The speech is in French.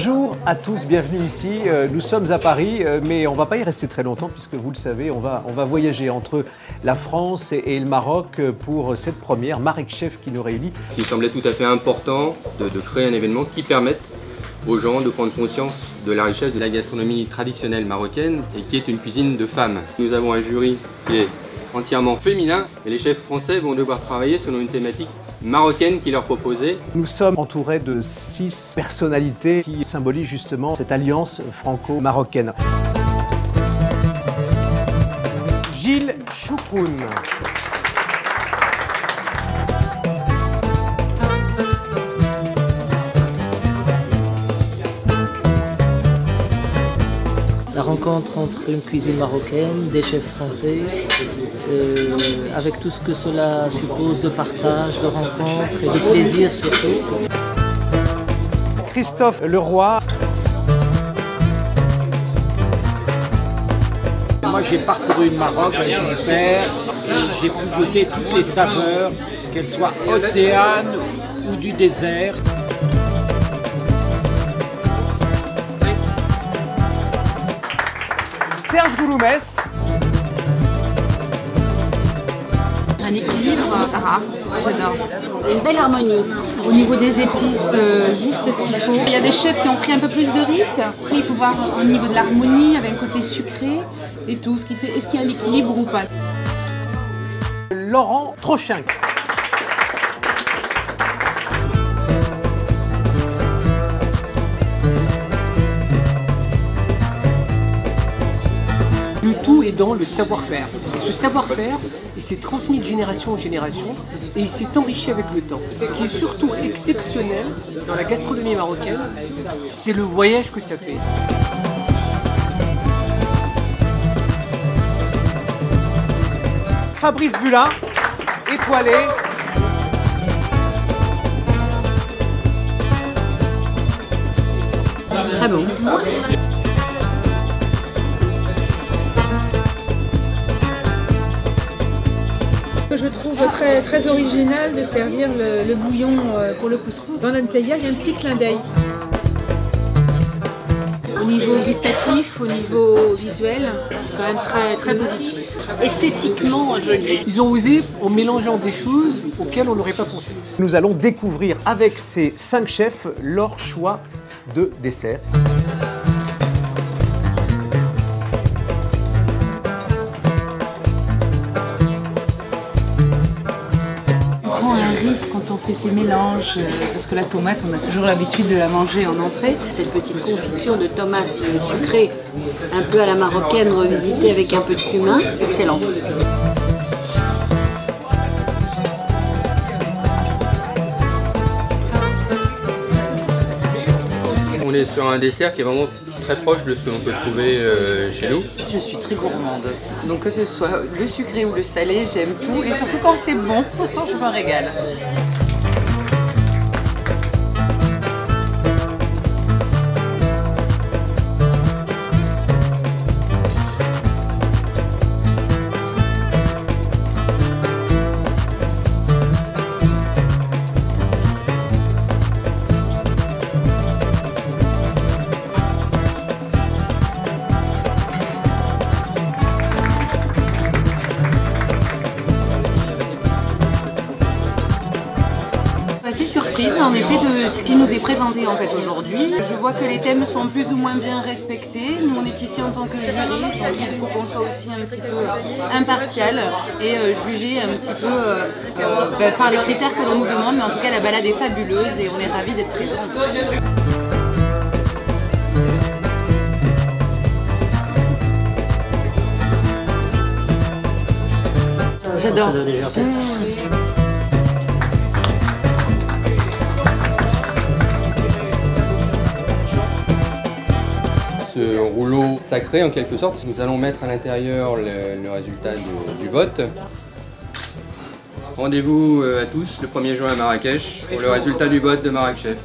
Bonjour à tous, bienvenue ici. Nous sommes à Paris, mais on ne va pas y rester très longtemps puisque vous le savez, on va voyager entre la France et le Maroc pour cette première Marek Chef qui nous réunit. Il semblait tout à fait important de créer un événement qui permette aux gens de prendre conscience de la richesse de la gastronomie traditionnelle marocaine et qui est une cuisine de femmes. Nous avons un jury qui est entièrement féminin et les chefs français vont devoir travailler selon une thématique marocaine qui leur proposait. Nous sommes entourés de 6 personnalités qui symbolisent justement cette alliance franco-marocaine. Gilles Choucroune. La rencontre entre une cuisine marocaine, des chefs français, avec tout ce que cela suppose de partage, de rencontre et de plaisir surtout. Christophe Leroy. Moi j'ai parcouru le Maroc avec mon père et j'ai pu goûter toutes les saveurs, qu'elles soient océanes ou du désert. Serge Gouloumès. Un équilibre rare, j'adore. Une belle harmonie. Au niveau des épices, juste ce qu'il faut. Il y a des chefs qui ont pris un peu plus de risques. Après, il faut voir au niveau de l'harmonie, avec un côté sucré et tout, ce qui fait est-ce qu'il y a l'équilibre ou pas. Laurent Trochinck. Le tout est dans le savoir-faire. Et ce savoir-faire, il s'est transmis de génération en génération et il s'est enrichi avec le temps. Ce qui est surtout exceptionnel dans la gastronomie marocaine, c'est le voyage que ça fait. Fabrice Vulin, étoilé. Très bon. Je trouve très original de servir le bouillon pour le couscous. Dans l'antaya, il y a un petit clin d'œil. Au niveau gustatif, au niveau visuel, c'est quand même très positif. Esthétiquement joli. Ils ont osé en mélangeant des choses auxquelles on n'aurait pas pensé. Nous allons découvrir avec ces 5 chefs leur choix de dessert. Quand on fait ces mélanges, parce que la tomate, on a toujours l'habitude de la manger en entrée. Cette petite confiture de tomates sucrée, un peu à la marocaine, revisitée avec un peu de cumin, excellent. On est sur un dessert qui est vraiment très proche de ce que l'on peut trouver chez nous. Je suis très gourmande, donc que ce soit le sucré ou le salé, j'aime tout, et surtout quand c'est bon, je me régale. Assez surprise en effet de ce qui nous est présenté en fait aujourd'hui. Je vois que les thèmes sont plus ou moins bien respectés. Nous on est ici en tant que jury, donc il faut qu'on soit aussi un petit peu impartial et juger un petit peu par les critères que l'on nous demande. Mais en tout cas la balade est fabuleuse et on est ravis d'être présents. J'adore. Ce rouleau sacré en quelque sorte, nous allons mettre à l'intérieur le résultat du vote. Rendez-vous à tous le 1er juin à Marrakech pour le résultat du vote de Marek Chef.